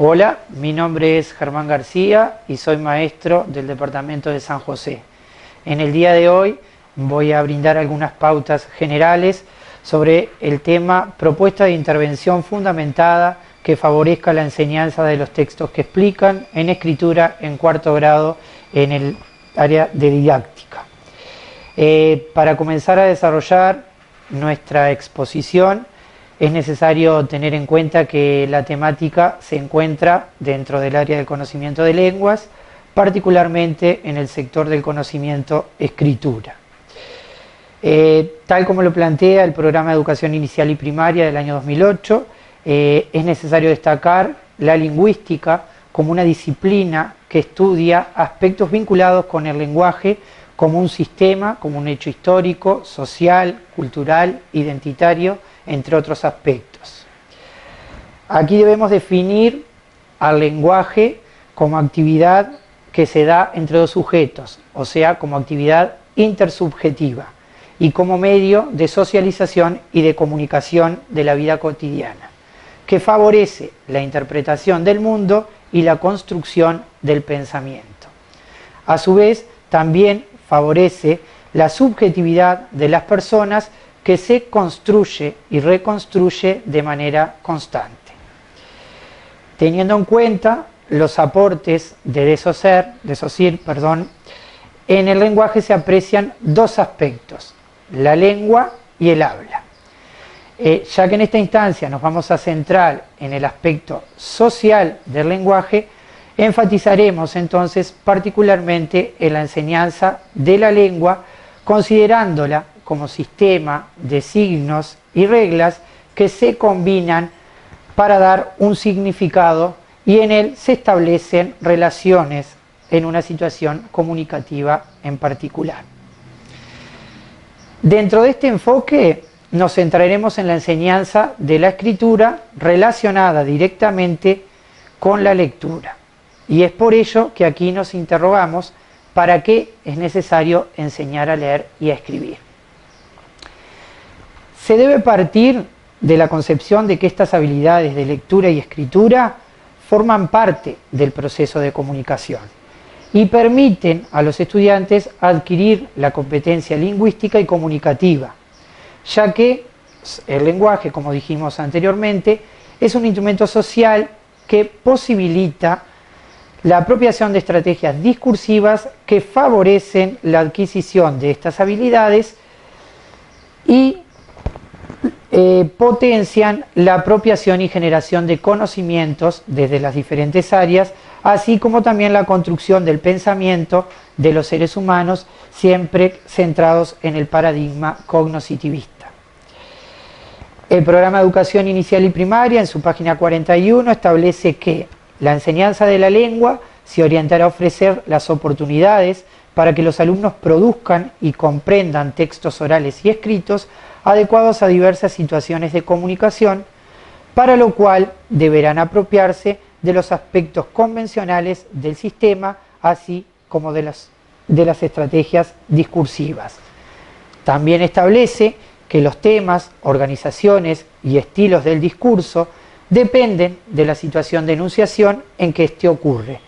Hola, mi nombre es Germán García y soy maestro del departamento de San José. En el día de hoy voy a brindar algunas pautas generales sobre el tema propuesta de intervención fundamentada que favorezca la enseñanza de los textos que explican en escritura en cuarto grado en el área de didáctica. Para comenzar a desarrollar nuestra exposición es necesario tener en cuenta que la temática se encuentra dentro del área del conocimiento de lenguas, particularmente en el sector del conocimiento escritura. Tal como lo plantea el Programa de Educación Inicial y Primaria del año 2008, es necesario destacar la lingüística como una disciplina que estudia aspectos vinculados con el lenguaje como un sistema, como un hecho histórico, social, cultural, identitario, entre otros aspectos. Aquí debemos definir al lenguaje como actividad que se da entre dos sujetos, o sea, como actividad intersubjetiva y como medio de socialización y de comunicación de la vida cotidiana, que favorece la interpretación del mundo y la construcción del pensamiento. A su vez, también favorece la subjetividad de las personas que se construye y reconstruye de manera constante. Teniendo en cuenta los aportes de Saussure, en el lenguaje se aprecian dos aspectos, la lengua y el habla. Ya que en esta instancia nos vamos a centrar en el aspecto social del lenguaje, enfatizaremos entonces particularmente en la enseñanza de la lengua, considerándola como sistema de signos y reglas que se combinan para dar un significado y en él se establecen relaciones en una situación comunicativa en particular. Dentro de este enfoque nos centraremos en la enseñanza de la escritura relacionada directamente con la lectura. Y es por ello que aquí nos interrogamos para qué es necesario enseñar a leer y a escribir. Se debe partir de la concepción de que estas habilidades de lectura y escritura forman parte del proceso de comunicación y permiten a los estudiantes adquirir la competencia lingüística y comunicativa, ya que el lenguaje, como dijimos anteriormente, es un instrumento social que posibilita la apropiación de estrategias discursivas que favorecen la adquisición de estas habilidades y potencian la apropiación y generación de conocimientos desde las diferentes áreas, así como también la construcción del pensamiento de los seres humanos, siempre centrados en el paradigma cognoscitivista. El Programa de Educación Inicial y Primaria, en su página 41, establece que la enseñanza de la lengua se orientará a ofrecer las oportunidades para que los alumnos produzcan y comprendan textos orales y escritos adecuados a diversas situaciones de comunicación, para lo cual deberán apropiarse de los aspectos convencionales del sistema, así como de las estrategias discursivas. También establece que los temas, organizaciones y estilos del discurso dependen de la situación de enunciación en que éste ocurre.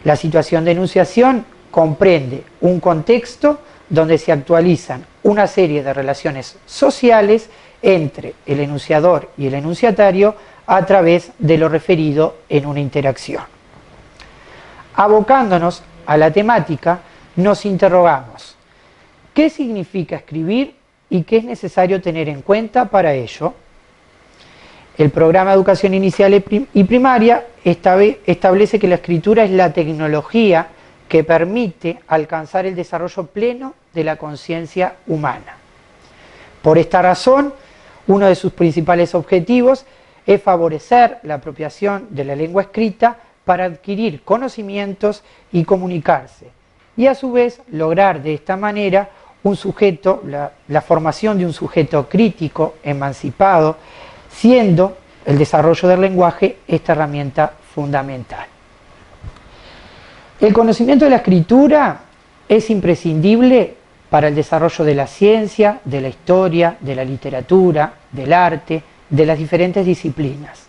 La situación de enunciación comprende un contexto donde se actualizan una serie de relaciones sociales entre el enunciador y el enunciatario a través de lo referido en una interacción. Abocándonos a la temática, nos interrogamos: ¿qué significa escribir y qué es necesario tener en cuenta para ello? El Programa de Educación Inicial y Primaria establece que la escritura es la tecnología que permite alcanzar el desarrollo pleno de la conciencia humana. Por esta razón, uno de sus principales objetivos es favorecer la apropiación de la lengua escrita para adquirir conocimientos y comunicarse, y a su vez lograr de esta manera la formación de un sujeto crítico, emancipado, siendo el desarrollo del lenguaje esta herramienta fundamental. El conocimiento de la escritura es imprescindible para el desarrollo de la ciencia, de la historia, de la literatura, del arte, de las diferentes disciplinas.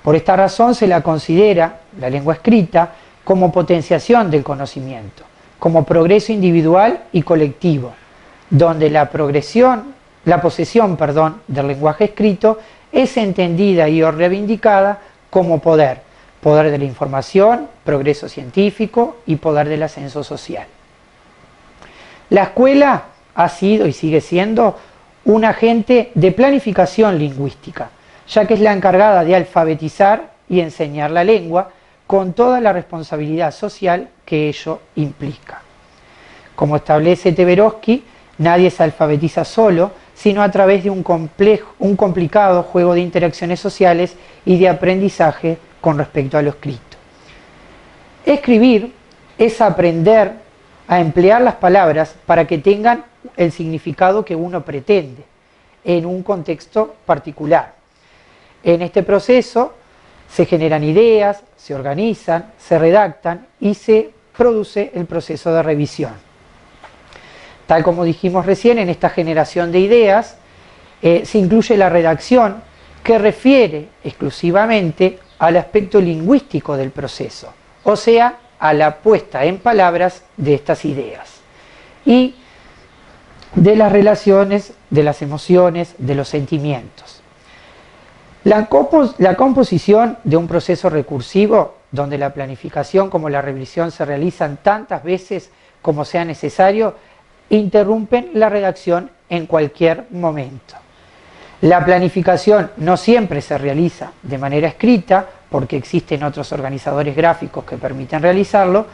Por esta razón se la considera, la lengua escrita, como potenciación del conocimiento, como progreso individual y colectivo, donde la posesión del lenguaje escrito es entendida y reivindicada como poder de la información, progreso científico y poder del ascenso social. La escuela ha sido y sigue siendo un agente de planificación lingüística, ya que es la encargada de alfabetizar y enseñar la lengua con toda la responsabilidad social que ello implica. Como establece Tversky, nadie se alfabetiza solo, sino a través de un complicado juego de interacciones sociales y de aprendizaje con respecto a lo escrito. Escribir es aprender a emplear las palabras para que tengan el significado que uno pretende en un contexto particular. En este proceso se generan ideas, se organizan, se redactan y se produce el proceso de revisión. Tal como dijimos recién, en esta generación de ideas se incluye la redacción, que refiere exclusivamente al aspecto lingüístico del proceso, o sea, a la puesta en palabras de estas ideas y de las relaciones, de las emociones, de los sentimientos. La composición de un proceso recursivo, donde la planificación como la revisión se realizan tantas veces como sea necesario, interrumpen la redacción en cualquier momento. La planificación no siempre se realiza de manera escrita, porque existen otros organizadores gráficos que permiten realizarlo,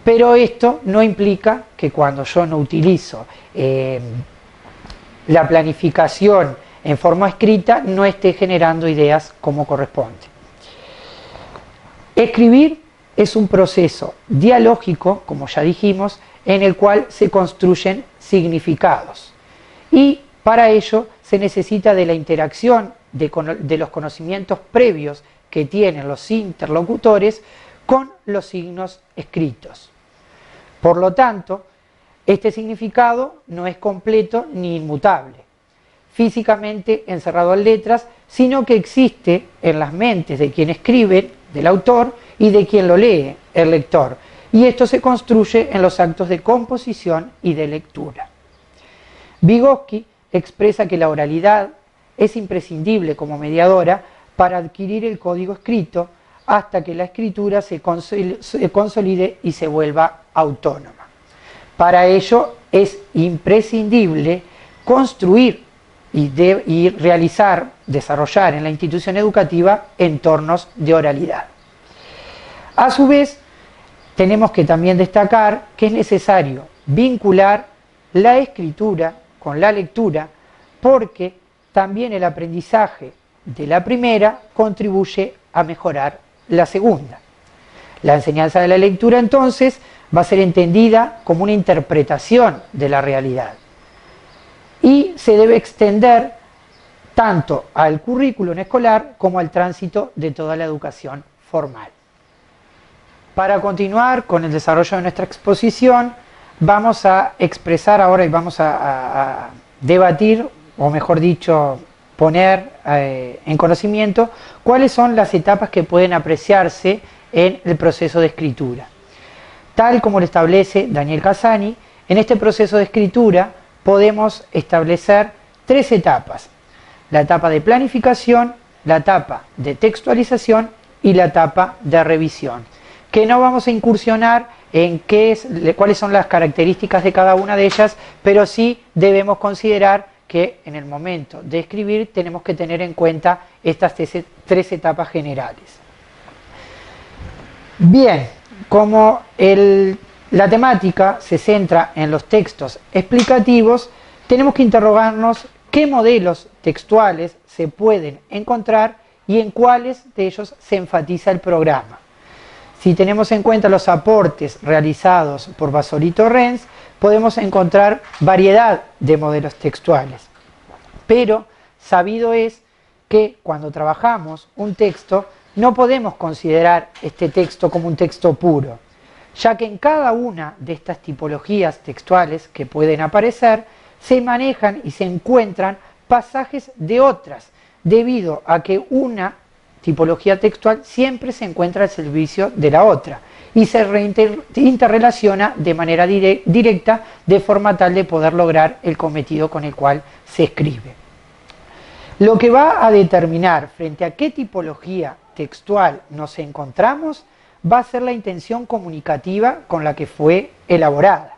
pero esto no implica que cuando yo no utilizo la planificación en forma escrita no esté generando ideas como corresponde. Escribir es un proceso dialógico, como ya dijimos, en el cual se construyen significados. Y para ello se necesita de la interacción de los conocimientos previos que tienen los interlocutores con los signos escritos. Por lo tanto, este significado no es completo ni inmutable, físicamente encerrado en letras, sino que existe en las mentes de quien escribe, del autor, y de quien lo lee, el lector. Y esto se construye en los actos de composición y de lectura. Vygotsky expresa que la oralidad es imprescindible como mediadora para adquirir el código escrito hasta que la escritura se consolide y se vuelva autónoma. Para ello es imprescindible construir y realizar, desarrollar en la institución educativa entornos de oralidad. A su vez, tenemos que también destacar que es necesario vincular la escritura con la lectura, porque también el aprendizaje de la primera contribuye a mejorar la segunda. La enseñanza de la lectura, entonces, va a ser entendida como una interpretación de la realidad y se debe extender tanto al currículum escolar como al tránsito de toda la educación formal. Para continuar con el desarrollo de nuestra exposición, vamos a expresar ahora y vamos a debatir, o mejor dicho, poner en conocimiento cuáles son las etapas que pueden apreciarse en el proceso de escritura. Tal como lo establece Daniel Cassani, en este proceso de escritura podemos establecer tres etapas: la etapa de planificación, la etapa de textualización y la etapa de revisión, que no vamos a incursionar en cuáles son las características de cada una de ellas, pero sí debemos considerar que en el momento de escribir tenemos que tener en cuenta estas tres etapas generales. Bien, como la temática se centra en los textos explicativos, tenemos que interrogarnos qué modelos textuales se pueden encontrar y en cuáles de ellos se enfatiza el programa. Si tenemos en cuenta los aportes realizados por Vasori y Torrens, podemos encontrar variedad de modelos textuales. Pero sabido es que cuando trabajamos un texto, no podemos considerar este texto como un texto puro, ya que en cada una de estas tipologías textuales que pueden aparecer, se manejan y se encuentran pasajes de otras, debido a que una tipología textual siempre se encuentra al servicio de la otra y se interrelaciona de manera directa de forma tal de poder lograr el cometido con el cual se escribe. Lo que va a determinar frente a qué tipología textual nos encontramos va a ser la intención comunicativa con la que fue elaborada,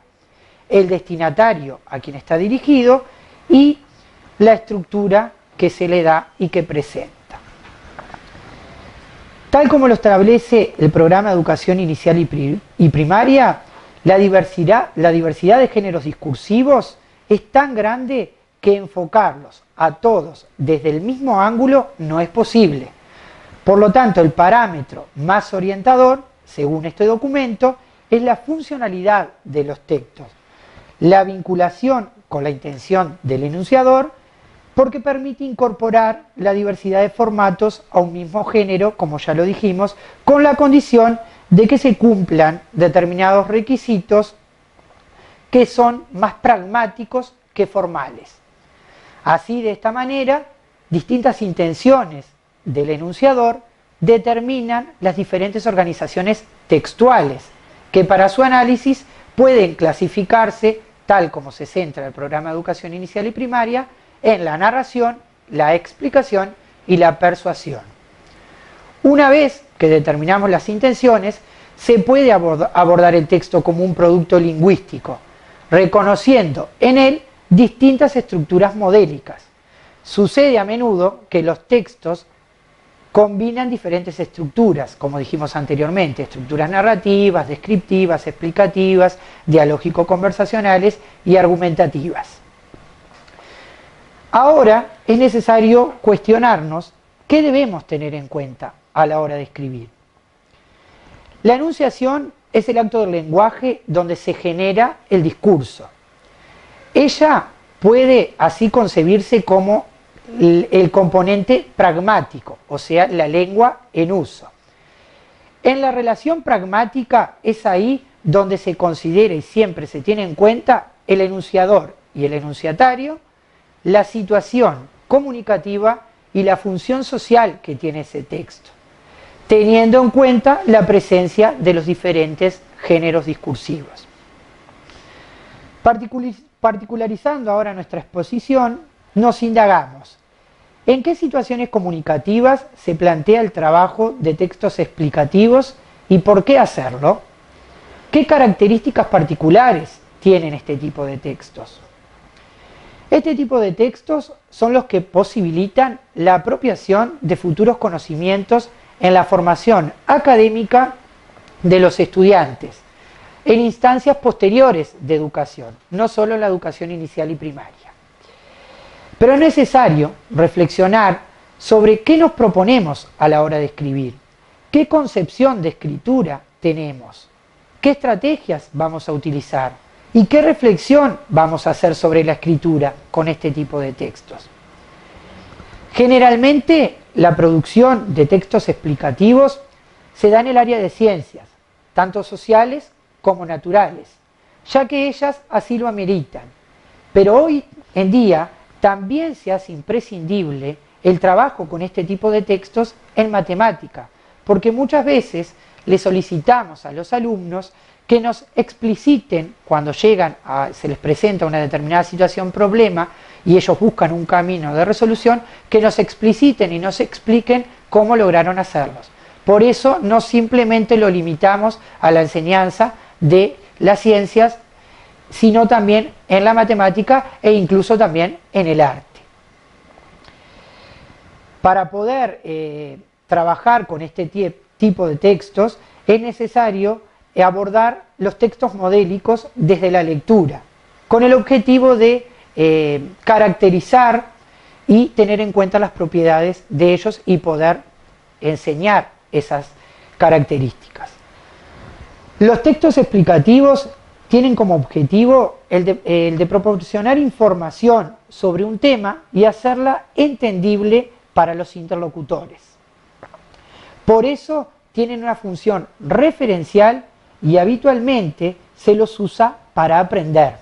el destinatario a quien está dirigido y la estructura que se le da y que presenta. Tal como lo establece el programa de educación inicial y primaria, la diversidad de géneros discursivos es tan grande que enfocarlos a todos desde el mismo ángulo no es posible. Por lo tanto, el parámetro más orientador, según este documento, es la funcionalidad de los textos, la vinculación con la intención del enunciador, porque permite incorporar la diversidad de formatos a un mismo género, como ya lo dijimos, con la condición de que se cumplan determinados requisitos que son más pragmáticos que formales. Así, de esta manera, distintas intenciones del enunciador determinan las diferentes organizaciones textuales, que para su análisis pueden clasificarse, tal como se centra el programa de educación inicial y primaria, en la narración, la explicación y la persuasión. Una vez que determinamos las intenciones, se puede abordar el texto como un producto lingüístico, reconociendo en él distintas estructuras modélicas. Sucede a menudo que los textos combinan diferentes estructuras, como dijimos anteriormente, estructuras narrativas, descriptivas, explicativas, dialógico-conversacionales y argumentativas. Ahora es necesario cuestionarnos qué debemos tener en cuenta a la hora de escribir. La enunciación es el acto del lenguaje donde se genera el discurso. Ella puede así concebirse como el componente pragmático, o sea, la lengua en uso. En la relación pragmática es ahí donde se considera y siempre se tiene en cuenta el enunciador y el enunciatario, la situación comunicativa y la función social que tiene ese texto, teniendo en cuenta la presencia de los diferentes géneros discursivos. Particularizando ahora nuestra exposición, nos indagamos en qué situaciones comunicativas se plantea el trabajo de textos explicativos y por qué hacerlo, qué características particulares tienen este tipo de textos. Este tipo de textos son los que posibilitan la apropiación de futuros conocimientos en la formación académica de los estudiantes, en instancias posteriores de educación, no solo en la educación inicial y primaria. Pero es necesario reflexionar sobre qué nos proponemos a la hora de escribir, qué concepción de escritura tenemos, qué estrategias vamos a utilizar y qué reflexión vamos a hacer sobre la escritura con este tipo de textos. Generalmente, la producción de textos explicativos se da en el área de ciencias, tanto sociales como naturales, ya que ellas así lo ameritan. Pero hoy en día también se hace imprescindible el trabajo con este tipo de textos en matemática, porque muchas veces le solicitamos a los alumnos que nos expliciten cuando se les presenta una determinada situación, problema, y ellos buscan un camino de resolución, que nos expliciten y nos expliquen cómo lograron hacerlos. Por eso no simplemente lo limitamos a la enseñanza de las ciencias, sino también en la matemática e incluso también en el arte. Para poder trabajar con este tipo de textos es necesario abordar los textos modélicos desde la lectura, con el objetivo de caracterizar y tener en cuenta las propiedades de ellos y poder enseñar esas características. Los textos explicativos tienen como objetivo el de proporcionar información sobre un tema y hacerla entendible para los interlocutores. Por eso tienen una función referencial y habitualmente se los usa para aprender.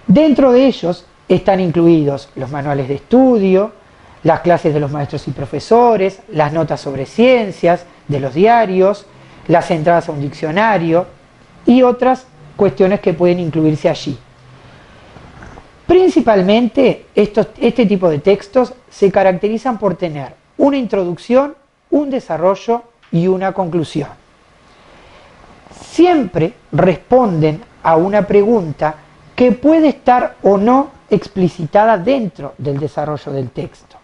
Dentro de ellos están incluidos los manuales de estudio, las clases de los maestros y profesores, las notas sobre ciencias, de los diarios, las entradas a un diccionario y otras cuestiones que pueden incluirse allí. Principalmente, este tipo de textos se caracterizan por tener una introducción, un desarrollo y una conclusión. Siempre responden a una pregunta que puede estar o no explicitada dentro del desarrollo del texto.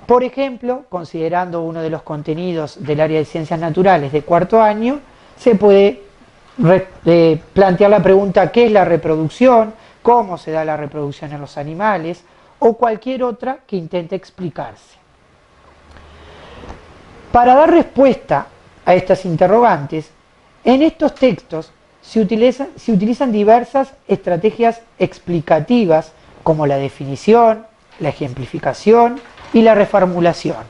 Por ejemplo, considerando uno de los contenidos del área de ciencias naturales de cuarto año, se puede plantear la pregunta ¿qué es la reproducción?, cómo se da la reproducción en los animales, o cualquier otra que intente explicarse. Para dar respuesta a estas interrogantes, en estos textos se utilizan diversas estrategias explicativas como la definición, la ejemplificación y la reformulación.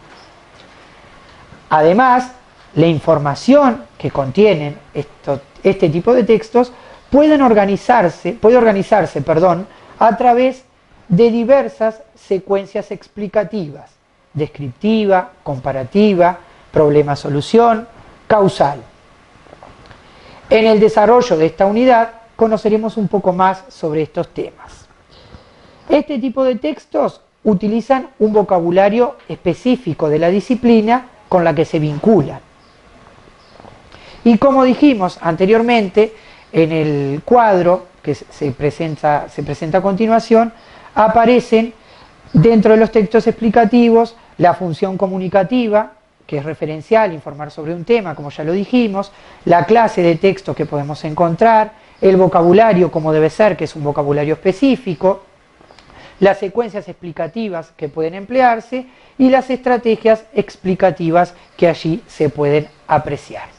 Además, la información que contienen este tipo de textos puede organizarse a través de diversas secuencias explicativas: descriptiva, comparativa, problema-solución, causal. En el desarrollo de esta unidad conoceremos un poco más sobre estos temas. Este tipo de textos utilizan un vocabulario específico de la disciplina con la que se vinculan. Y como dijimos anteriormente, en el cuadro que se presenta a continuación, aparecen dentro de los textos explicativos la función comunicativa, que es referencial, informar sobre un tema, como ya lo dijimos, la clase de texto que podemos encontrar, el vocabulario como debe ser, que es un vocabulario específico, las secuencias explicativas que pueden emplearse y las estrategias explicativas que allí se pueden apreciar.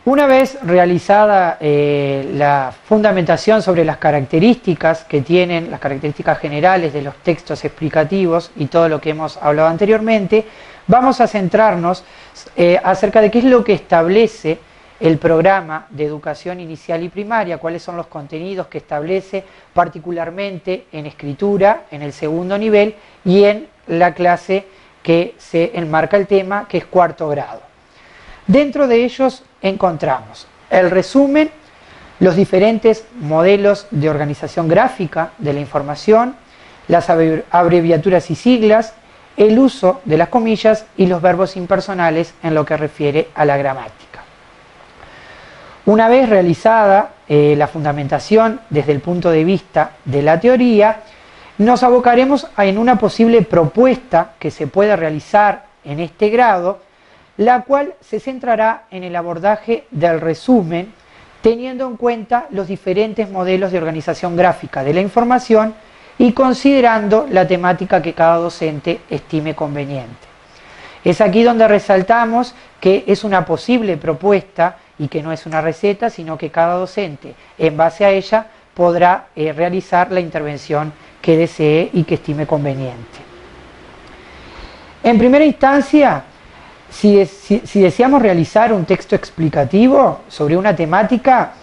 Una vez realizada la fundamentación sobre las características que tienen, las características generales de los textos explicativos y todo lo que hemos hablado anteriormente, vamos a centrarnos acerca de qué es lo que establece el programa de educación inicial y primaria, cuáles son los contenidos que establece particularmente en escritura, en el segundo nivel y en la clase que se enmarca el tema, que es cuarto grado. Dentro de ellos encontramos el resumen, los diferentes modelos de organización gráfica de la información, las abreviaturas y siglas, el uso de las comillas y los verbos impersonales en lo que refiere a la gramática. Una vez realizada la fundamentación desde el punto de vista de la teoría, nos abocaremos en una posible propuesta que se pueda realizar en este grado, la cual se centrará en el abordaje del resumen, teniendo en cuenta los diferentes modelos de organización gráfica de la información y considerando la temática que cada docente estime conveniente. Es aquí donde resaltamos que es una posible propuesta y que no es una receta, sino que cada docente, en base a ella, podrá realizar la intervención que desee y que estime conveniente. En primera instancia, si deseamos realizar un texto explicativo sobre una temática,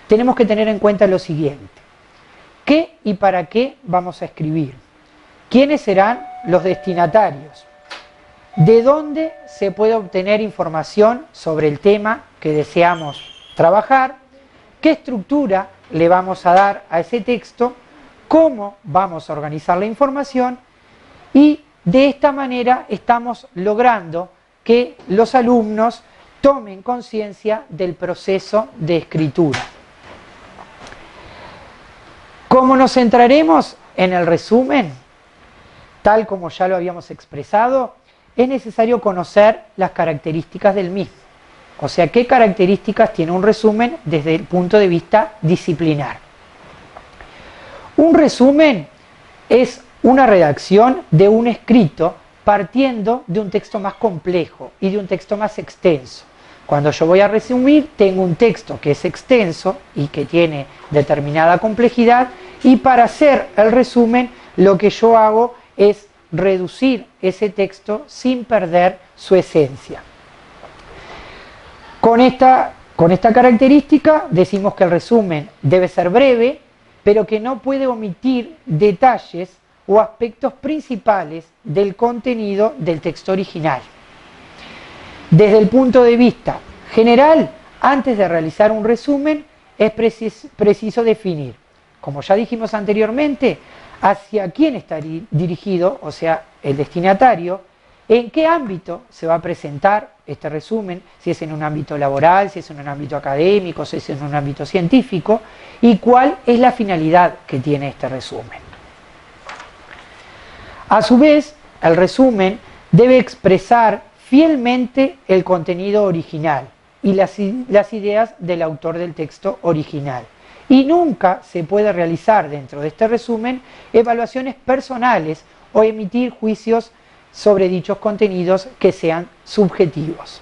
tenemos que tener en cuenta lo siguiente: ¿qué y para qué vamos a escribir? ¿Quiénes serán los destinatarios? ¿De dónde se puede obtener información sobre el tema que deseamos trabajar? ¿Qué estructura le vamos a dar a ese texto? ¿Cómo vamos a organizar la información? Y de esta manera estamos logrando que los alumnos tomen conciencia del proceso de escritura. Como nos centraremos en el resumen, tal como ya lo habíamos expresado, es necesario conocer las características del mismo. O sea, qué características tiene un resumen desde el punto de vista disciplinar. Un resumen es una redacción de un escrito partiendo de un texto más complejo y de un texto más extenso. Cuando yo voy a resumir, tengo un texto que es extenso y que tiene determinada complejidad, y para hacer el resumen lo que yo hago es reducir ese texto sin perder su esencia. Con esta característica decimos que el resumen debe ser breve, pero que no puede omitir detalles o aspectos principales del contenido del texto original. Desde el punto de vista general, antes de realizar un resumen, es preciso definir, como ya dijimos anteriormente, hacia quién está dirigido, o sea, el destinatario, en qué ámbito se va a presentar este resumen, si es en un ámbito laboral, si es en un ámbito académico, si es en un ámbito científico, y cuál es la finalidad que tiene este resumen. A su vez, el resumen debe expresar fielmente el contenido original y las ideas del autor del texto original. Y nunca se puede realizar dentro de este resumen evaluaciones personales o emitir juicios sobre dichos contenidos que sean subjetivos.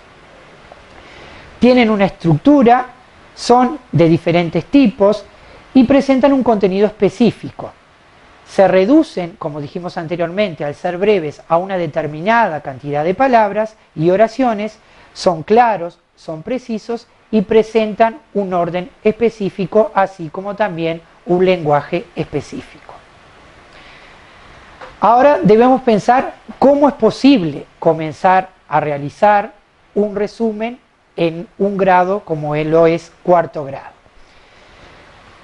Tienen una estructura, son de diferentes tipos y presentan un contenido específico. Se reducen, como dijimos anteriormente, al ser breves a una determinada cantidad de palabras y oraciones, son claros, son precisos y presentan un orden específico, así como también un lenguaje específico. Ahora debemos pensar cómo es posible comenzar a realizar un resumen en un grado como lo es cuarto grado.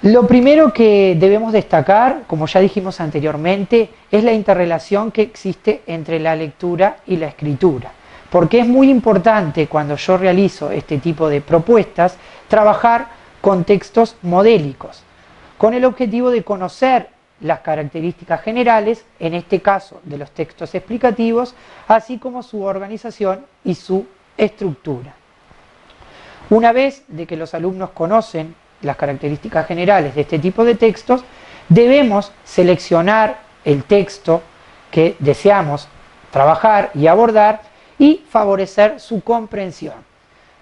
Lo primero que debemos destacar, como ya dijimos anteriormente, es la interrelación que existe entre la lectura y la escritura, porque es muy importante cuando yo realizo este tipo de propuestas trabajar con textos modélicos, con el objetivo de conocer las características generales, en este caso de los textos explicativos, así como su organización y su estructura. Una vez de que los alumnos conocen las características generales de este tipo de textos, debemos seleccionar el texto que deseamos trabajar y abordar y favorecer su comprensión.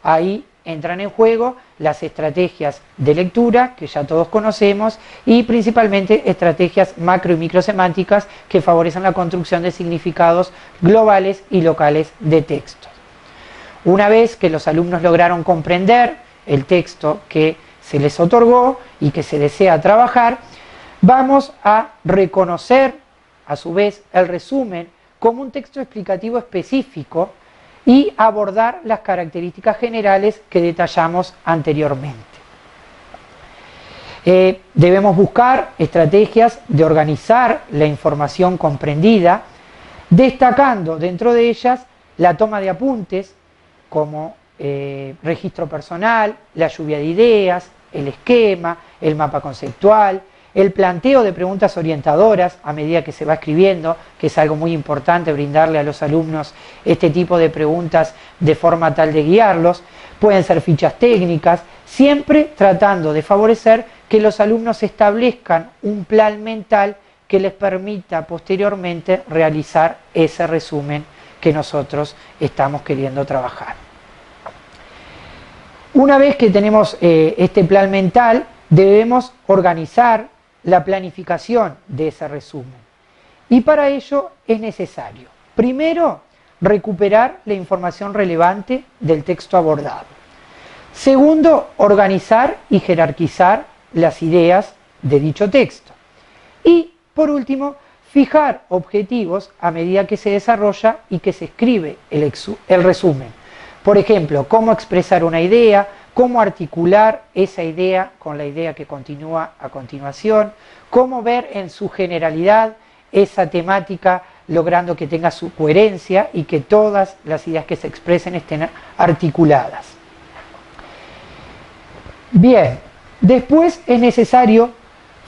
Ahí entran en juego las estrategias de lectura que ya todos conocemos y principalmente estrategias macro y microsemánticas que favorecen la construcción de significados globales y locales de textos. Una vez que los alumnos lograron comprender el texto que se les otorgó y que se desea trabajar, vamos a reconocer a su vez el resumen como un texto explicativo específico y abordar las características generales que detallamos anteriormente. Debemos buscar estrategias de organizar la información comprendida, destacando dentro de ellas la toma de apuntes como registro personal, la lluvia de ideas, el esquema, el mapa conceptual, el planteo de preguntas orientadoras a medida que se va escribiendo, que es algo muy importante brindarle a los alumnos este tipo de preguntas de forma tal de guiarlos. Pueden ser fichas técnicas, siempre tratando de favorecer que los alumnos establezcan un plan mental que les permita posteriormente realizar ese resumen que nosotros estamos queriendo trabajar. Una vez que tenemos este plan mental, debemos organizar la planificación de ese resumen. Y para ello es necesario, primero, recuperar la información relevante del texto abordado. Segundo, organizar y jerarquizar las ideas de dicho texto. Y, por último, fijar objetivos a medida que se desarrolla y que se escribe el resumen. Por ejemplo, cómo expresar una idea, cómo articular esa idea con la idea que continúa a continuación, cómo ver en su generalidad esa temática logrando que tenga su coherencia y que todas las ideas que se expresen estén articuladas. Bien, después es necesario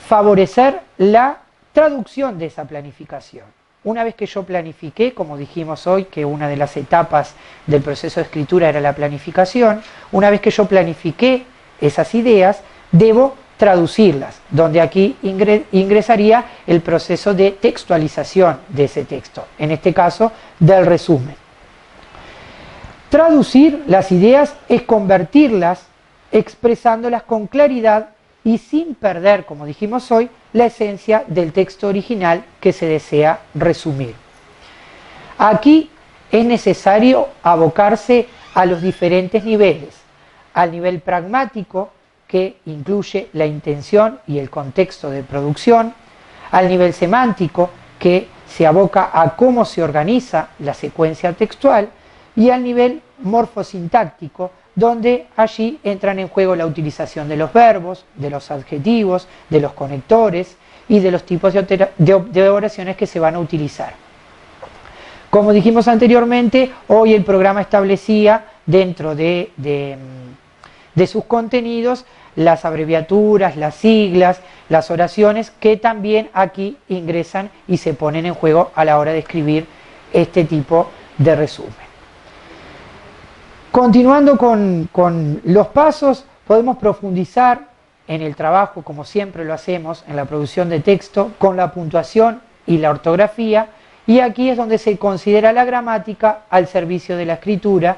favorecer la traducción de esa planificación. Una vez que yo planifiqué, como dijimos hoy, que una de las etapas del proceso de escritura era la planificación, una vez que yo planifiqué esas ideas, debo traducirlas, donde aquí ingresaría el proceso de textualización de ese texto, en este caso del resumen. Traducir las ideas es convertirlas expresándolas con claridad y sin perder, como dijimos hoy, la esencia del texto original que se desea resumir. Aquí es necesario abocarse a los diferentes niveles, al nivel pragmático, que incluye la intención y el contexto de producción, al nivel semántico, que se aboca a cómo se organiza la secuencia textual, y al nivel morfosintáctico, donde allí entran en juego la utilización de los verbos, de los adjetivos, de los conectores y de los tipos de oraciones que se van a utilizar. Como dijimos anteriormente, hoy el programa establecía dentro de sus contenidos las abreviaturas, las siglas, las oraciones, que también aquí ingresan y se ponen en juego a la hora de escribir este tipo de resumen. Continuando con los pasos, podemos profundizar en el trabajo, como siempre lo hacemos, en la producción de texto, con la puntuación y la ortografía, y aquí es donde se considera la gramática al servicio de la escritura,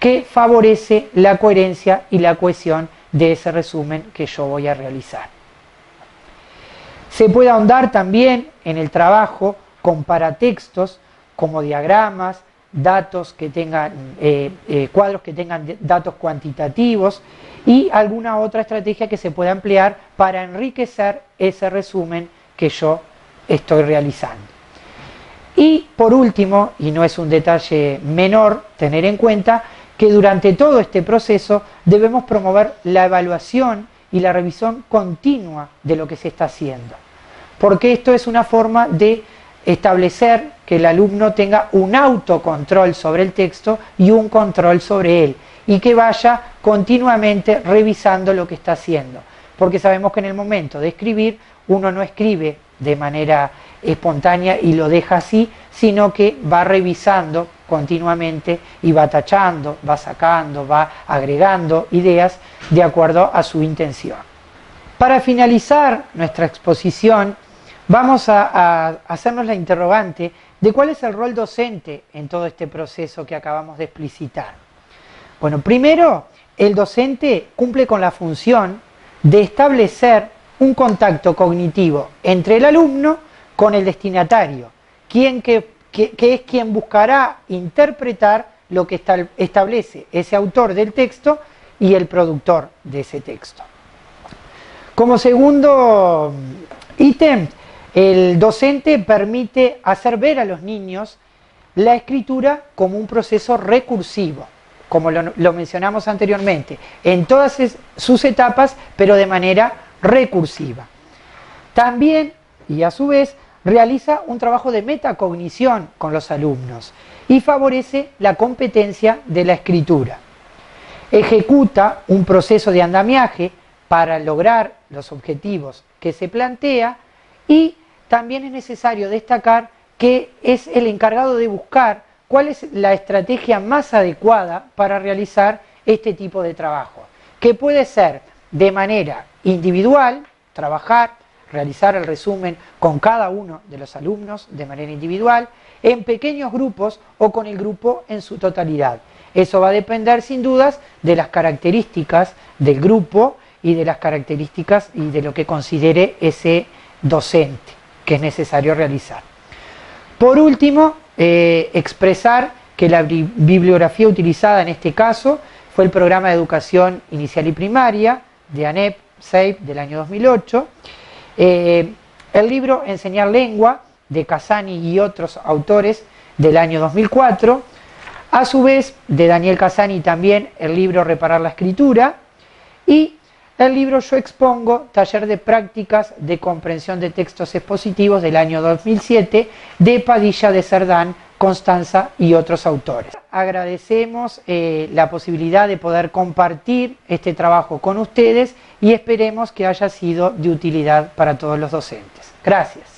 que favorece la coherencia y la cohesión de ese resumen que yo voy a realizar. Se puede ahondar también en el trabajo con paratextos, como diagramas, datos que tengan, cuadros que tengan datos cuantitativos y alguna otra estrategia que se pueda emplear para enriquecer ese resumen que yo estoy realizando. Y por último, y no es un detalle menor tener en cuenta, que durante todo este proceso debemos promover la evaluación y la revisión continua de lo que se está haciendo, porque esto es una forma de establecer que el alumno tenga un autocontrol sobre el texto y un control sobre él, y que vaya continuamente revisando lo que está haciendo, porque sabemos que en el momento de escribir uno no escribe de manera espontánea y lo deja así, sino que va revisando continuamente y va tachando, va sacando, va agregando ideas de acuerdo a su intención. Para finalizar nuestra exposición, vamos a hacernos la interrogante de cuál es el rol docente en todo este proceso que acabamos de explicitar. Bueno, primero, el docente cumple con la función de establecer un contacto cognitivo entre el alumno con el destinatario, que es quien buscará interpretar lo que establece ese autor del texto y el productor de ese texto. Como segundo ítem, el docente permite hacer ver a los niños la escritura como un proceso recursivo, como lo mencionamos anteriormente, en todas sus etapas, pero de manera recursiva. También, y a su vez, realiza un trabajo de metacognición con los alumnos y favorece la competencia de la escritura. Ejecuta un proceso de andamiaje para lograr los objetivos que se plantea, y también es necesario destacar que es el encargado de buscar cuál es la estrategia más adecuada para realizar este tipo de trabajo, que puede ser de manera individual, realizar el resumen con cada uno de los alumnos de manera individual, en pequeños grupos o con el grupo en su totalidad. Eso va a depender sin dudas de las características del grupo y de las características y de lo que considere ese docente que es necesario realizar. Por último, expresar que la bibliografía utilizada en este caso fue el Programa de Educación Inicial y Primaria de ANEP SEIP del año 2008, el libro Enseñar Lengua de Casani y otros autores del año 2004, a su vez de Daniel Casani también el libro Reparar la Escritura, y el libro Yo Expongo, Taller de Prácticas de Comprensión de Textos Expositivos del año 2007 de Padilla de Cerdán, Constanza y otros autores. Agradecemos la posibilidad de poder compartir este trabajo con ustedes y esperemos que haya sido de utilidad para todos los docentes. Gracias.